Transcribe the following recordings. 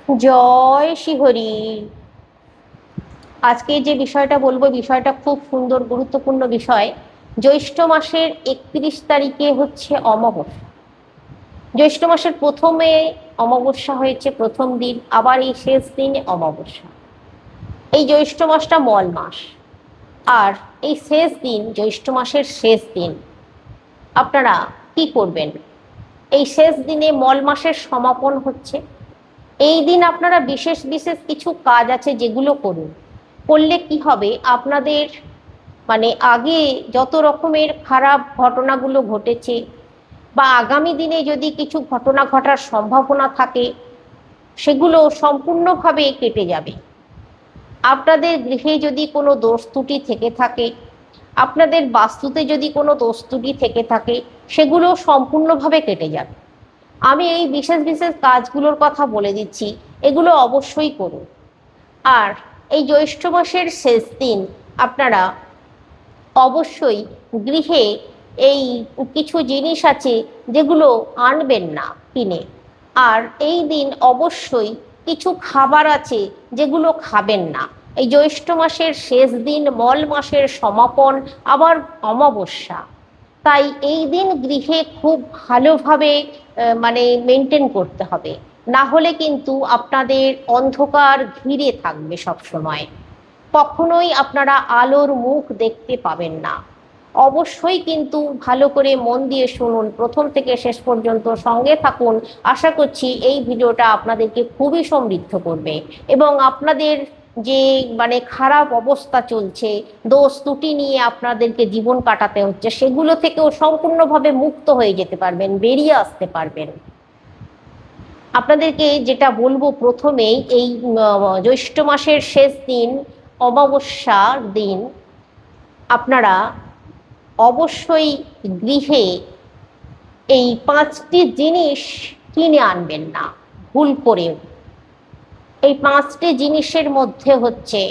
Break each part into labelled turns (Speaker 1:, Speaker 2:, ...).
Speaker 1: জয় শ্রীহরি। আজকে যে বিষয়টা বলবো বিষয়টা খুব সুন্দর গুরুত্বপূর্ণ বিষয়। জ্যৈষ্ঠ মাসের 31 তারিখে হচ্ছে অমাবস্যা। জ্যৈষ্ঠ মাসের প্রথমে অমাবস্যা হয়েছে, প্রথম দিন, আবার এই শেষ দিনে অমাবস্যা। এই জ্যৈষ্ঠ মাসটা মল মাস, আর এই শেষ দিন, জ্যৈষ্ঠ মাসের শেষ দিন আপনারা কি করবেন? এই শেষ দিনে মল মাসের সমাপন হচ্ছে। এই দিন আপনারা বিশেষ বিশেষ কিছু কাজ আছে যেগুলো করুন। করলে কি হবে, আপনাদের আগে যত রকমের খারাপ ঘটনাগুলো ঘটেছে বা আগামী দিনে যদি কিছু ঘটনা ঘটার সম্ভাবনা থাকে, সেগুলো সম্পূর্ণভাবে কেটে যাবে। আপনাদের গৃহে যদি কোনো দোষ ত্রুটি থেকে থাকে, আপনাদের বাস্তুতে যদি কোনো দোষ ত্রুটি থেকে থাকে, সেগুলো সম্পূর্ণভাবে কেটে যাবে। আমি এই বিশেষ বিশেষ কাজগুলোর কথা বলে দিচ্ছি, এগুলো অবশ্যই করুন। আর এই জ্যৈষ্ঠ মাসের শেষ দিন আপনারা অবশ্যই গৃহে এই কিছু জিনিস আছে যেগুলো আনবেন না কিনে। আর এই দিন অবশ্যই কিছু খাবার আছে যেগুলো খাবেন না। এই জ্যৈষ্ঠ মাসের শেষ দিন, মল মাসের সমাপন, আবার অমাবস্যা। তাই এই দিন গৃহে খুব ভালোভাবে মেনটেন করতে হবে, না হলে কিন্তু আপনাদের অন্ধকার ঘিরে থাকবে সব সময়। কখনোই আপনারা আলোর মুখ দেখতে পাবেন না। অবশ্যই কিন্তু ভালো করে মন দিয়ে শুনুন, প্রথম থেকে শেষ পর্যন্ত সঙ্গে থাকুন। আশা করছি এই ভিডিওটা আপনাদেরকে খুবই সমৃদ্ধ করবে এবং আপনাদের যে খারাপ অবস্থা চলছে, দোষ ত্রুটি নিয়ে আপনাদেরকে জীবন কাটাতে হচ্ছে, সেগুলো থেকেও সম্পূর্ণভাবে মুক্ত হয়ে যেতে পারবেন, বেরিয়ে আসতে পারবেন। আপনাদেরকে যেটা বলবো প্রথমেই, এই জ্যৈষ্ঠ মাসের শেষ দিন, অমাবস্যার দিন, আপনারা অবশ্যই গৃহে এই 5টি জিনিস কিনে আনবেন না ভুল করেও। এই 5টি জিনিসের মধ্যে হচ্ছে,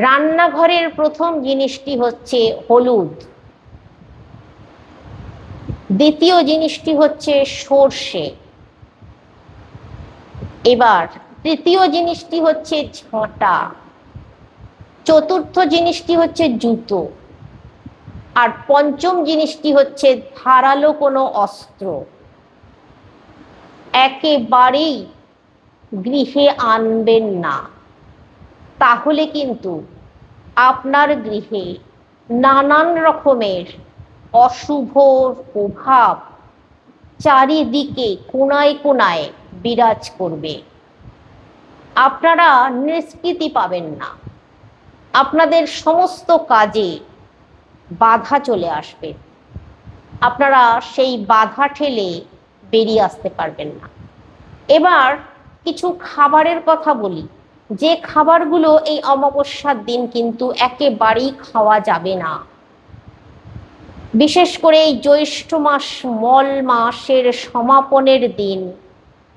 Speaker 1: রান্নাঘরের প্রথম জিনিসটি হচ্ছে হলুদ, দ্বিতীয় জিনিসটি হচ্ছে সর্ষে, এবার তৃতীয় জিনিসটি হচ্ছে ঝাঁটা, চতুর্থ জিনিসটি হচ্ছে জুতো, আর পঞ্চম জিনিসটি হচ্ছে ধারালো কোনো অস্ত্র। একেবারেই গৃহে আনবেন না, তাহলে কিন্তু আপনার গৃহে নানান রকমের অশুভ প্রভাব চারিদিকে কোণায় কোণায় বিরাজ করবে। আপনারা নিষ্কৃতি পাবেন না, আপনাদের সমস্ত কাজে বাধা চলে আসবে, আপনারা সেই বাধা ঠেলে বেরিয়ে আসতে পারবেন না। এবার কিছু খাবারের কথা বলি, যে খাবারগুলো এই অমাবস্যার দিন কিন্তু একেবারেই খাওয়া যাবে না। বিশেষ করে এই জ্যৈষ্ঠ মাস, মল মাসের সমাপনের দিন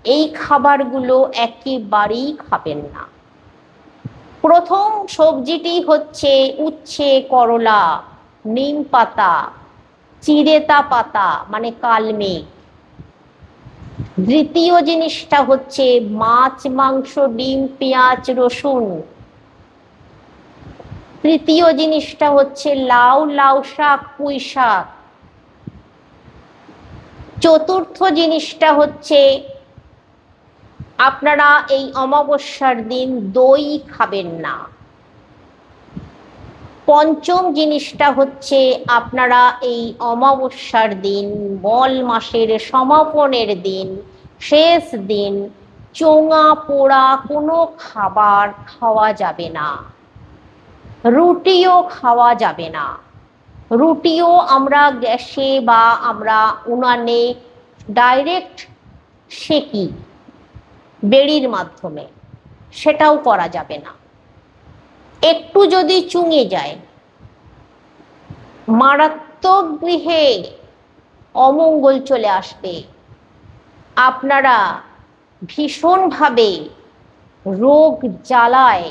Speaker 1: এই খাবারগুলো একেবারেই খাবেন না। প্রথম সবজিটি হচ্ছে উচ্ছে, করলা, নিম পাতা, চিরেতা পাতা কালমেঘ। দ্বিতীয় জিনিসটা হচ্ছে মাছ, মাংস, ডিম, পেঁয়াজ, রসুন। তৃতীয় জিনিসটা হচ্ছে লাউ, লাউ শাক, পুঁই শাক। চতুর্থ জিনিসটা হচ্ছে আপনারা এই অমাবস্যার দিন দই খাবেন না। পঞ্চম জিনিসটা হচ্ছে আপনারা এই অমাবস্যার দিন, মল মাসের সমাপনের দিন, শেষ দিন, চোঙা পোড়া কোনো খাবার খাওয়া যাবে না। রুটিও খাওয়া যাবে না। রুটিও আমরা গ্যাসে বা আমরা উনানে ডাইরেক্ট সেকি বেড়ির মাধ্যমে, সেটাও করা যাবে না। একটু যদি চুঙে যায়, মারাত্মক গৃহে অমঙ্গল চলে আসবে। আপনারা ভীষণভাবে রোগ জ্বালায়,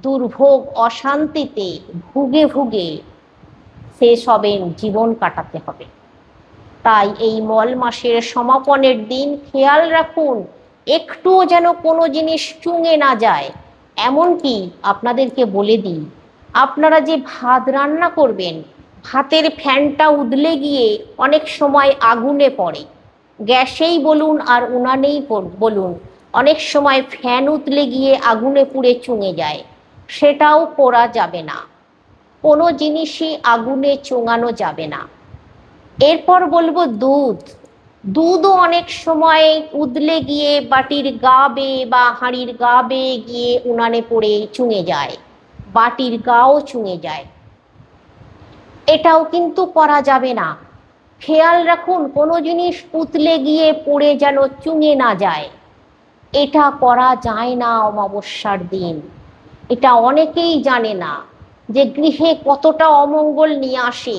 Speaker 1: দুর্ভোগ অশান্তিতে ভুগে ভুগে শেষ হবেন, জীবন কাটাতে হবে। তাই এই মল মাসের সমাপনের দিন খেয়াল রাখুন, একটুও যেন কোনো জিনিস চুঙে না যায়। এমনকি আপনাদেরকে বলে দিই, আপনারা যে ভাত রান্না করবেন, ভাতের ফ্যানটা উদলে গিয়ে অনেক সময় আগুনে পড়ে। গ্যাসেই বলুন আর উনানেই বলুন, অনেক সময় ফ্যান উতলে গিয়ে আগুনে পুড়ে চুঙে যায়। সেটাও করা যাবে না, কোনো জিনিসই আগুনে চোঙানো যাবে না। এরপর বলবো দুধ। দুধও অনেক সময় উদলে গিয়ে বাটির গা বেয়ে বা হাঁড়ির গা বেয়ে গিয়ে উনানে পড়ে চুঙে যায়, বাটির গাও চুঙে যায়। এটাও কিন্তু করা যাবে না। খেয়াল রাখুন কোনো জিনিস উতলে গিয়ে পড়ে যেন চুঙে না যায়। এটা করা যায় না অমাবস্যার দিন। এটা অনেকেই জানে না যে গৃহে কতটা অমঙ্গল নিয়ে আসে,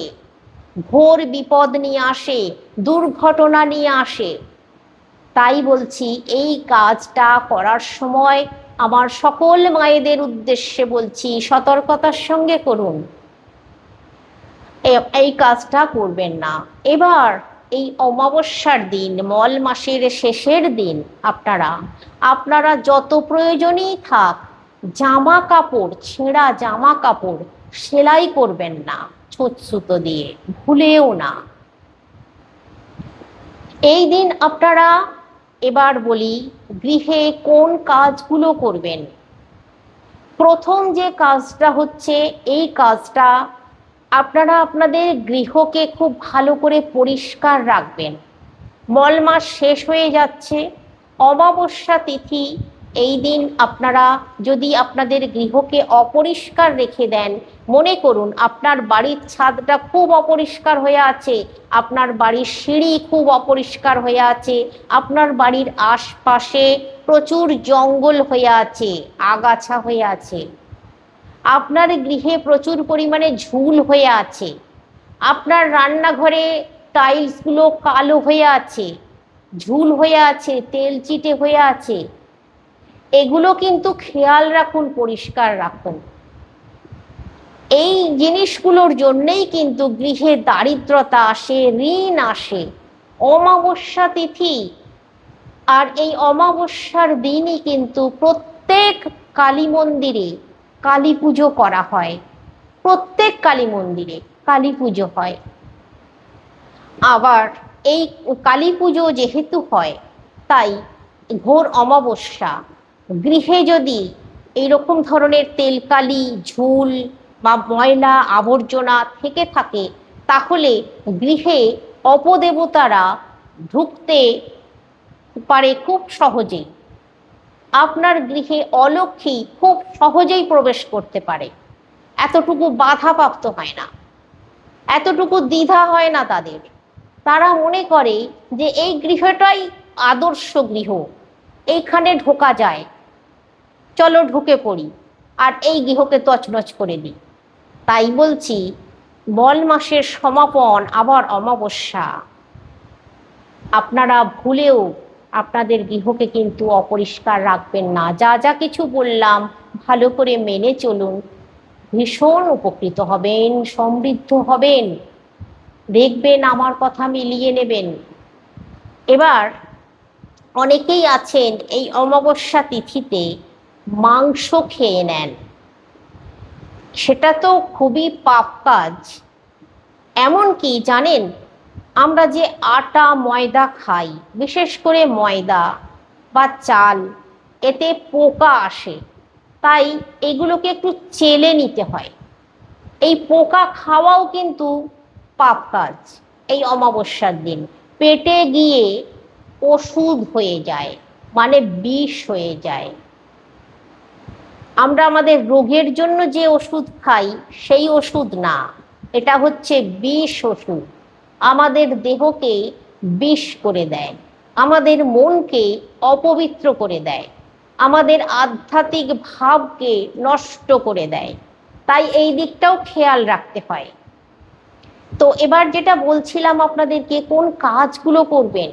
Speaker 1: ঘোর বিপদ নিয়ে আসে, দুর্ঘটনা নিয়ে আসে। তাই বলছি, এই কাজটা করার সময় আমার সকল মায়েদের উদ্দেশ্যে বলছি, সতর্কতার সঙ্গে করুন, এই কাজটা করবেন না। এবার এই অমাবস্যার দিন, মল মাসের শেষের দিন, আপনারা যত প্রয়োজনই থাক, জামা কাপড়, ছেঁড়া জামা কাপড় সেলাই করবেন না ছুঁচ সুতো দিয়ে, ভুলেও না। এই দিন আপনারা, এবার বলি, গৃহে কোন কাজগুলো করবেন। প্রথম যে কাজটা হচ্ছে, এই কাজটা আপনারা আপনাদের গৃহকে খুব ভালো করে পরিষ্কার রাখবেন। মল মাস শেষ হয়ে যাচ্ছে, অমাবস্যা তিথি। এই দিন আপনারা যদি আপনাদের গৃহকে অপরিষ্কার রেখে দেন, মনে করুন আপনার বাড়ির ছাদটা খুব অপরিষ্কার হয়ে আছে, আপনার বাড়ির সিঁড়ি খুব অপরিষ্কার হয়ে আছে, আপনার বাড়ির আশপাশে প্রচুর জঙ্গল হয়ে আছে, আগাছা হয়ে আছে, আপনার গৃহে প্রচুর পরিমাণে ঝুল হয়ে আছে, আপনার রান্নাঘরে টাইলসগুলো কালো হয়ে আছে, ঝুল হয়ে আছে, তেল চিটে হয়ে আছে, এগুলো কিন্তু খেয়াল রাখুন, পরিষ্কার রাখুন। এই জিনিসগুলোর জন্যেই কিন্তু গৃহে দারিদ্রতা আসে, ঋণ আসে। অমাবস্যা তিথি আর এই অমাবস্যার দিনই কিন্তু প্রত্যেক কালী মন্দিরে কালী পুজো করা হয়, প্রত্যেক কালী মন্দিরে কালী পুজো হয়। আবার এই কালী পুজো যেহেতু হয়, তাই ঘোর অমাবস্যা গৃহে যদি এইরকম ধরনের তেলকালি, ঝুল বা ময়লা আবর্জনা থেকে থাকে, তাহলে গৃহে অপদেবতারা ঢুকতে পারে খুব সহজেই। আপনার গৃহে অলক্ষ্মী খুব সহজেই প্রবেশ করতে পারে, এতটুকু বাধাপ্রাপ্ত হয় না, এতটুকু দ্বিধা হয় না তাদের। তারা মনে করে যে এই গৃহটাই আদর্শ গৃহ, এইখানে ঢোকা যায়, চলো ঢুকে পড়ি আর এই গৃহকে তছনছ করে দিই। তাই বলছি, মল মাসের সমাপন আবার অমাবস্যা, আপনারা ভুলেও আপনাদের গৃহকে কিন্তু অপরিষ্কার রাখবেন না। যা যা কিছু বললাম ভালো করে মেনে চলুন, ভীষণ উপকৃত হবেন, সমৃদ্ধ হবেন, দেখবেন আমার কথা মিলিয়ে নেবেন। এবার অনেকেই আছেন এই অমাবস্যা তিথিতে মাংস খেয়ে নেন, সেটা তো খুবই পাপ কাজ। এমনকি জানেন, আমরা যে আটা ময়দা খাই, বিশেষ করে ময়দা বা চাল, এতে পোকা আসে, তাই এগুলোকে একটু চেলে নিতে হয়। এই পোকা খাওয়াও কিন্তু পাপ কাজ। এই অমাবস্যার দিন পেটে গিয়ে ওষুধ হয়ে যায়, মানে বিষ হয়ে যায়। আমরা আমাদের রোগের জন্য যে ওষুধ খাই সেই ওষুধ না, এটা হচ্ছে বিষ ওষুধ। আমাদের দেহকে বিষ করে দেয়, আমাদের মনকে অপবিত্র করে দেয়, আমাদের আধ্যাত্মিক ভাবকে নষ্ট করে দেয়। তাই এই দিকটাও খেয়াল রাখতে হয়। তো এবার যেটা বলছিলাম আপনাদেরকে, কোন কাজগুলো করবেন,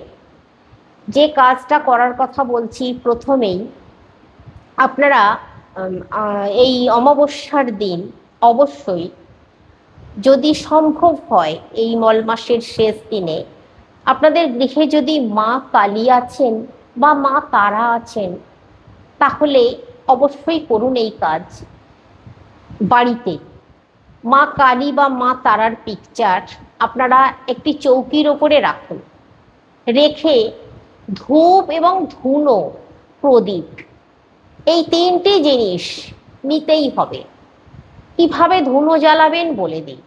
Speaker 1: যে কাজটা করার কথা বলছি প্রথমেই, আপনারা এই অমাবস্যার দিন অবশ্যই, যদি সম্ভব হয় এই মল মাসের শেষ দিনে, আপনাদের গৃহে যদি মা কালী আছেন, বা মা তারা আছেন, তাহলে অবশ্যই করুন এই কাজ। বাড়িতে মা কালী বা মা তারার পিকচার আপনারা একটি চৌকির ওপরে রাখুন, রেখে ধূপ এবং ধুনো, প্রদীপ, এই তিনটি জিনিস নিতেই হবে। কিভাবে ধুনো জ্বালাবেন বলে দিই।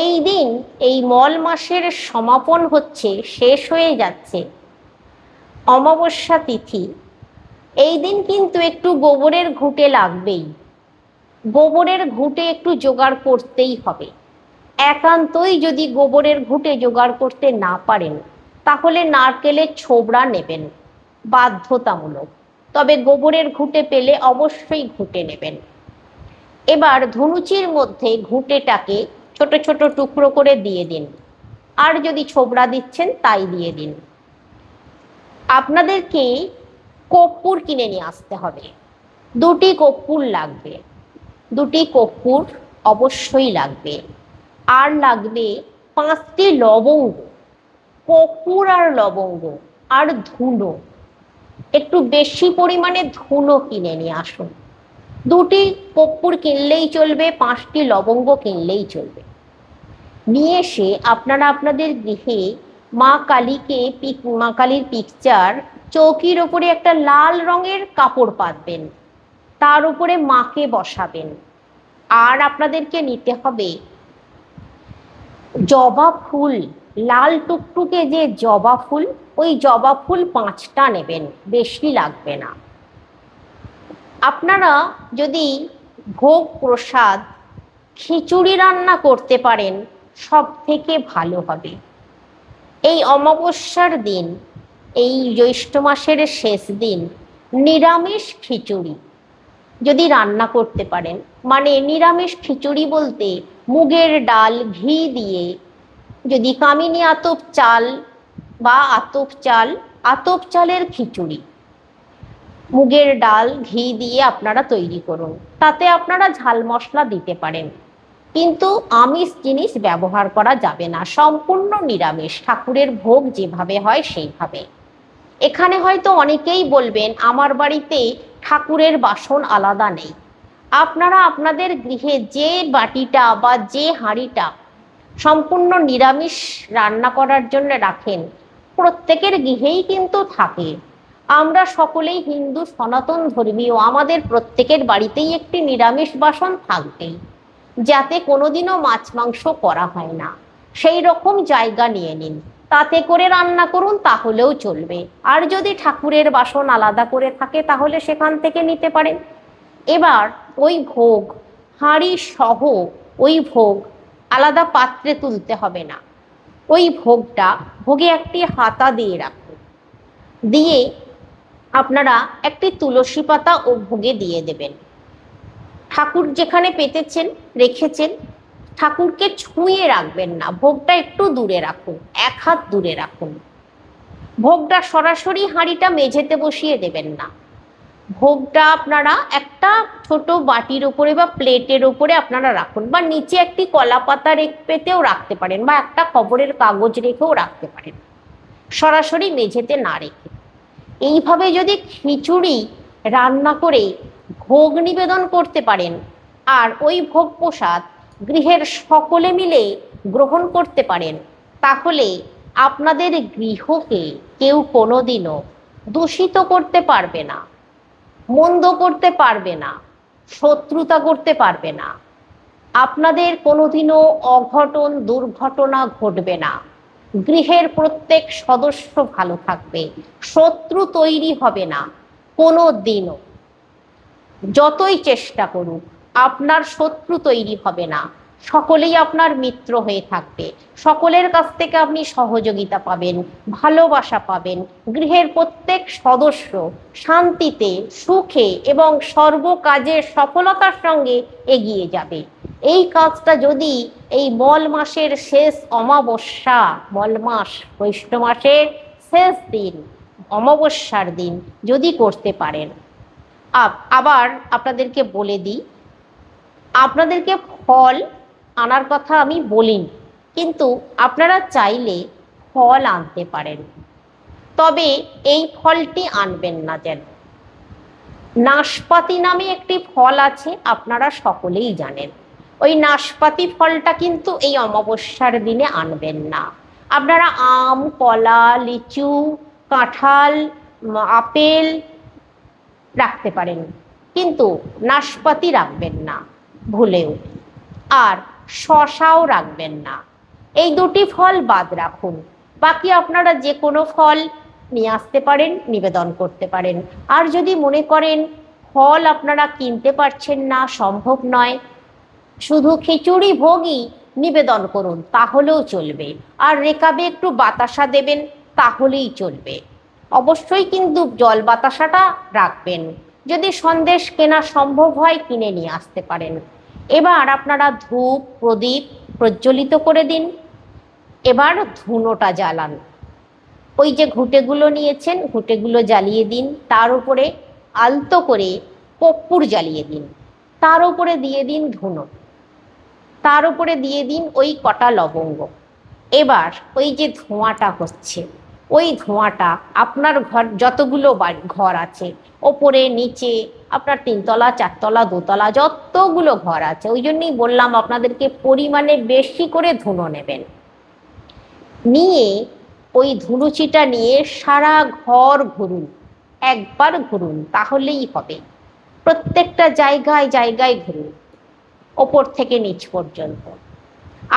Speaker 1: এই দিন, এই মল মাসের সমাপন হচ্ছে, শেষ হয়ে যাচ্ছে, অমাবস্যা তিথি। এই দিন কিন্তু একটু গোবরের ঘুঁটে লাগবেই, গোবরের ঘুঁটে একটু জোগাড় করতেই হবে। একান্তই যদি গোবরের ঘুঁটে জোগাড় করতে না পারেন, তাহলে নারকেলের ছোবড়া নেবেন, বাধ্যতামূলক। তবে গোবরের ঘুঁটে পেলে অবশ্যই ঘুঁটে নেবেন। এবার ধনুচির মধ্যে ঘুঁটেটাকে ছোট ছোট টুকরো করে দিয়ে দিন, আর যদি ছোবড়া দিচ্ছেন তাই দিয়ে দিন। আপনাদেরকে কর্পূর কিনে নিয়ে আসতে হবে, 2টি কর্পূর লাগবে, 2টি কর্পূর অবশ্যই লাগবে। আর লাগবে 5টি লবঙ্গ, কর্পূর আর লবঙ্গ আর ধুনো, একটু বেশি পরিমাণে ধুনো কিনে নিয়ে আসুন। 2টি কর্পূর কিনলেই চলবে, 5টি লবঙ্গ কিনলেই চলবে। নিয়ে এসে আপনারা আপনাদের গৃহে মা কালীকে, মা কালীর পিকচার চৌকির ওপরে একটা লাল রঙের কাপড় পাতবেন, তার উপরে মাকে বসাবেন। আর আপনাদেরকে নিতে হবে জবা ফুল, লাল টুকটুকে যে জবা ফুল, ওই জবা ফুল 5টা নেবেন, বেশি লাগবে না। আপনারা যদি ভোগ প্রসাদ খিচুড়ি রান্না করতে পারেন, সব থেকে ভালো হবে। এই অমাবস্যার দিন, এই জ্যৈষ্ঠ মাসের শেষ দিন, নিরামিষ খিচুড়ি যদি রান্না করতে পারেন, মানে নিরামিষ খিচুড়ি বলতে মুগের ডাল ঘি দিয়ে, যদি কামিনী আতপ চাল বা আতপ চালের খিচুড়ি মুগের ডাল ঘি দিয়ে আপনারা তৈরি করুন। তাতে আপনারা ঝাল মশলা দিতে পারেন, কিন্তু আমিষ জিনিস ব্যবহার করা যাবে না, সম্পূর্ণ নিরামিষ, ঠাকুরের ভোগ যেভাবে হয় সেইভাবে। এখানে হয়তো অনেকেই বলবেন আমার বাড়িতে ঠাকুরের বাসন আলাদা নেই। আপনারা আপনাদের গৃহে যে বাটিটা বা যে হাঁড়িটা সম্পূর্ণ নিরামিষ রান্না করার জন্য রাখেন, প্রত্যেকের গৃহেই কিন্তু থাকে। আমরা সকলেই হিন্দু সনাতন ধর্মীয়, আমাদের প্রত্যেকের বাড়িতেই একটি নিরামিষ বাসন থাকবেই, যাতে কোনোদিনও মাছ মাংস করা হয় না, সেই রকম জায়গা নিয়ে নিন, তাতে করে রান্না করুন, তাহলেও চলবে। আর যদি ঠাকুরের বাসন আলাদা করে থাকে তাহলে সেখান থেকে নিতে পারেন। এবার ওই ভোগ হাঁড়ি সহ, ওই ভোগ আলাদা পাত্রে তুলতে হবে না। ওই ভোগটা, ভোগে একটি হাতা দিয়ে রাখুন, দিয়ে আপনারা একটি তুলসী পাতা ও ভোগে দিয়ে দেবেন। ঠাকুর যেখানে পেতেছেন রেখেছেন, ঠাকুরকে ছুঁয়ে রাখবেন না, ভোগটা একটু দূরে রাখুন, 1 হাত দূরে রাখুন। ভোগটা সরাসরি হাঁড়িটা মেঝেতে বসিয়ে দেবেন না, ভোগটা আপনারা একটা ছোট বাটির উপরে বা প্লেটের উপরে আপনারা রাখুন, বা নিচে একটি কলা পাতা পেতেও রাখতে পারেন, বা একটা খবরের কাগজ রেখেও রাখতে পারেন, সরাসরি মেঝেতে না রেখে। এইভাবে যদি খিচুড়ি রান্না করে ভোগ নিবেদন করতে পারেন, আর ওই ভোগ প্রসাদ গৃহের সকলে মিলে গ্রহণ করতে পারেন, তাহলে আপনাদের গৃহকে কেউ কোনোদিনও দূষিত করতে পারবে না, মন্দ করতে পারবে না, শত্রুতা করতে পারবে না। আপনাদের কোনোদিনও অঘটন দুর্ঘটনা ঘটবে না, গৃহের প্রত্যেক সদস্য ভালো থাকবে, শত্রু তৈরি হবে না কোনো দিনও। যতই চেষ্টা করুক আপনার শত্রু তৈরি হবে না, সকলেই আপনার মিত্র হয়ে থাকবে, সকলের কাছ থেকে আপনি সহযোগিতা পাবেন, ভালোবাসা পাবেন। গৃহের প্রত্যেক সদস্য শান্তিতে, সুখে এবং সর্বকাজে সফলতার সঙ্গে এগিয়ে যাবে। এই কাজটা যদি এই মল মাসের শেষ অমাবস্যা, মল মাস জ্যৈষ্ঠ মাসের শেষ দিন, অমাবস্যার দিন যদি করতে পারেন। আবার আপনাদেরকে বলে দিই, আপনাদেরকে ফল আনার কথা আমি বলিনি, কিন্তু আপনারা চাইলে ফল আনতে পারেন। তবে এই ফলটি আনবেন না যেন। নাশপাতি নামে একটি ফল আছে, আপনারা সকলেই জানেন। ওই নাশপাতি ফলটা কিন্তু এই অমাবস্যার দিনে আনবেন না। আপনারা আম, কলা, লিচু, কাঁঠাল, আপেল রাখতে পারেন, কিন্তু নাশপাতি রাখবেন না ভুলেও। আর শশাও রাখবেন না। এই দুটি ফল বাদ রাখুন। বাকি আপনারা যে কোনো ফল নিয়ে আসতে পারেন, নিবেদন করতে পারেন। আর যদি মনে করেন ফল আপনারা কিনতে পারছেন না, সম্ভব নয়, শুধু খিচুড়ি ভোগই নিবেদন করুন, তাহলেও চলবে। আর রেকাবে একটু বাতাসা দেবেন, তাহলেই চলবে। অবশ্যই কিন্তু জল বাতাসাটা রাখবেন। যদি সন্দেশ কেনা সম্ভব হয়, কিনে নিয়ে আসতে পারেন। এবার আপনারা ধূপ প্রদীপ প্রজ্বলিত করে দিন। এবার ধুনোটা জ্বালান। ওই যে ঘুঁটেগুলো নিয়েছেন, ঘুঁটেগুলো জ্বালিয়ে দিন। তার উপরে আলতো করে কর্পূর জ্বালিয়ে দিন। তার উপরে দিয়ে দিন ধুনো। তার উপরে দিয়ে দিন ওই কটা লবঙ্গ। এবার ওই যে ধোঁয়াটা হচ্ছে, ওই ধোঁয়াটা আপনার ঘর, যতগুলো ঘর আছে, ওপরে নিচে, আপনার 3তলা 4তলা 2তলা যতগুলো ঘর আছে, ওই জন্যই বললাম আপনাদেরকে পরিমাণে বেশি করে ধুনো নেবেন। নিয়ে ওই ধুনুচিটা নিয়ে সারা ঘর ঘুরুন, একবার ঘুরুন, তাহলেই হবে। প্রত্যেকটা জায়গায় জায়গায় ঘুরুন, ওপর থেকে নিচ পর্যন্ত।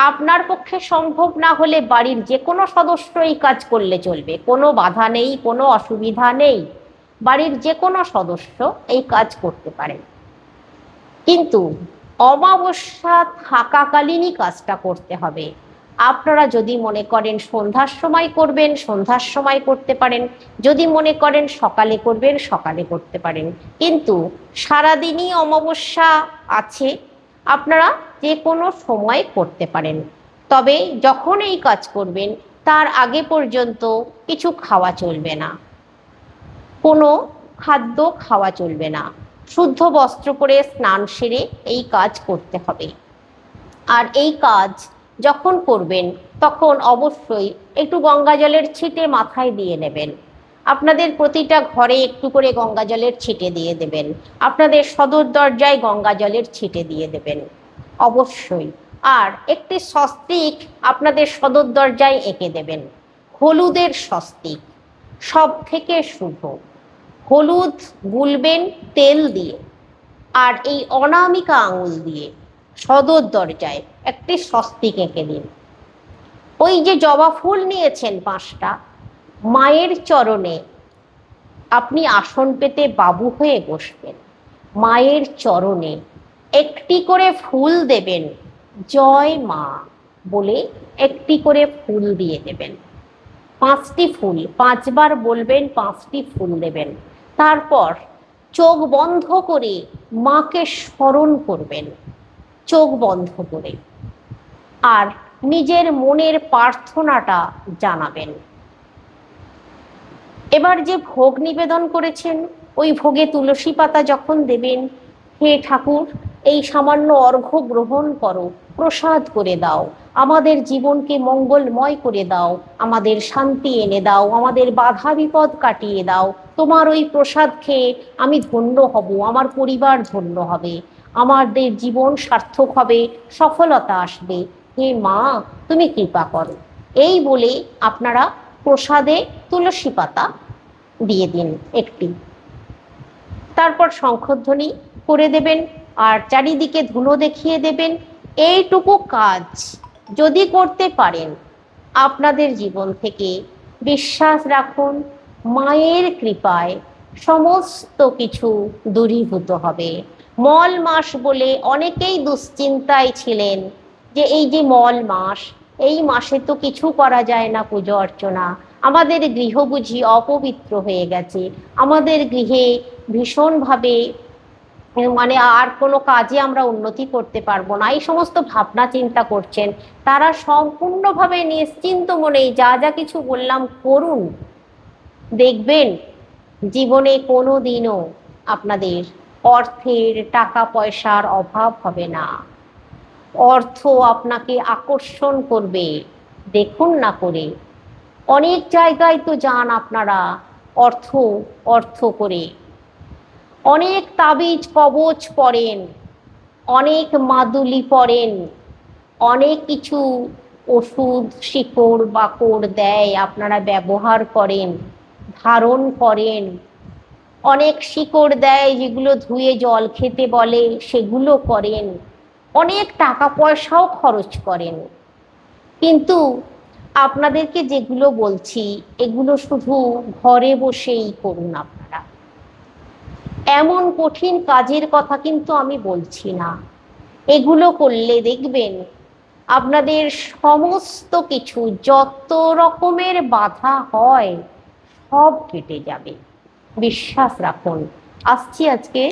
Speaker 1: আপনার পক্ষে সম্ভব না হলে বাড়ির যে কোনো সদস্য এই কাজ করলে চলবে, কোনো বাধা নেই, কোনো অসুবিধা নেই। বাড়ির যে কোনো সদস্য এই কাজ করতে পারেন, কিন্তু অমাবস্যা থাকাকালীনই কাজটা করতে হবে। আপনারা যদি মনে করেন সন্ধ্যার সময় করবেন, সন্ধ্যার সময় করতে পারেন। যদি মনে করেন সকালে করবেন, সকালে করতে পারেন। কিন্তু সারাদিনই অমাবস্যা আছে, আপনারা যে কোনো সময় করতে পারেন। তবে যখন এই কাজ করবেন, তার আগে পর্যন্ত কিছু খাওয়া চলবে না, কোনো খাদ্য খাওয়া চলবে না। শুদ্ধ বস্ত্র পরে স্নান সেরে এই কাজ করতে হবে। আর এই কাজ যখন করবেন, তখন অবশ্যই একটু গঙ্গা জলের ছিটে মাথায় দিয়ে নেবেন। আপনাদের প্রতিটা ঘরে একটু করে গঙ্গা জলের ছিটে দিয়ে দেবেন। আপনাদের সদর দরজায় গঙ্গা জলের ছিটে দিয়ে দেবেন অবশ্যই। আর একটি স্বস্তিক আপনাদের সদর দরজায় এঁকে দেবেন, হলুদের স্বস্তিক, সব থেকে শুভ। হলুদ গুলবেন তেল দিয়ে, আর এই অনামিকা আঙুল দিয়ে সদর দরজায় একটি স্বস্তিক এঁকে দিন। ওই যে জবা ফুল নিয়েছেন 5টা, মায়ের চরণে আপনি আসন পেতে বাবু হয়ে বসবেন। মায়ের চরণে একটি করে ফুল দেবেন, জয় মা বলে একটি করে ফুল দিয়ে দেবেন। 5টি ফুল 5বার বলবেন, 5টি ফুল দেবেন। তারপর চোখ বন্ধ করে মাকে স্মরণ করবেন, চোখ বন্ধ করে। আর নিজের মনের প্রার্থনাটা জানাবেন। এবার যে ভোগ নিবেদন করেছেন, ওই ভোগে তুলসী পাতা যখন দেবেন, হে ঠাকুর, এই সামান্য অর্ঘ্য গ্রহণ করো, প্রসাদ করে দাও, আমাদের জীবনকে মঙ্গলময় করে দাও, আমাদের শান্তি এনে দাও, আমাদের বাধা বিপদ কাটিয়ে দাও। তোমার ওই প্রসাদ খেয়ে আমি ধন্য হব, আমার পরিবার ধন্য হবে, আমাদের জীবন সার্থক হবে, সফলতা আসবে। হে মা, তুমি কৃপা করো। এই বলে আপনারা প্রসাদে তুলসী পাতা দিয়ে দিন একটি। তারপর শঙ্খধ্বনি করে দেবেন, আর চারিদিকে ধুনো দেখিয়ে দেবেন। এইটুকু কাজ যদি করতে পারেন, আপনাদের জীবন থেকে বিশ্বাস রাখুন, মায়ের কৃপায় সমস্ত কিছু দূরীভূত হবে। মল মাস বলে অনেকেই দুশ্চিন্তায় ছিলেন যে এই যে মল মাস, এই মাসে তো কিছু করা যায় না পুজো অর্চনা, আমাদের গৃহ বুঝি অপবিত্র হয়ে গেছে, আমাদের গৃহে ভীষণভাবে মানে আর কোনো কাজে আমরা উন্নতি করতে পারবো না, এই সমস্ত ভাবনা চিন্তা করছেন। তারা সম্পূর্ণভাবে নিশ্চিন্ত মনেই যা যা কিছু বললাম করুন, দেখবেন জীবনে কোনো দিনও আপনাদের অর্থের, টাকা পয়সার অভাব হবে না। অর্থ আপনাকে আকর্ষণ করবে, দেখুন না করে। অনেক জায়গায় তো যান আপনারা অর্থ অর্থ করে, অনেক তাবিজ কবচ পড়েন, অনেক মাদুলি পড়েন, অনেক কিছু ওষুধ শিকড় বাকড় দেয় আপনারা ব্যবহার করেন, ধারণ করেন, অনেক শিকড় দেয় যেগুলো ধুয়ে জল খেতে বলে সেগুলো করেন, অনেক টাকা পয়সাও খরচ করেন। কিন্তু আপনাদেরকে যেগুলো বলছি এগুলো শুধু ঘরে বসেই করুন আপনারা, এমন কঠিন কাজের কথা কিন্তু আমি বলছি না। এগুলো করলে দেখবেন আপনাদের সমস্ত কিছু যত রকমের বাধা হয় সব কেটে যাবে, বিশ্বাস রাখুন। আসছি আজকে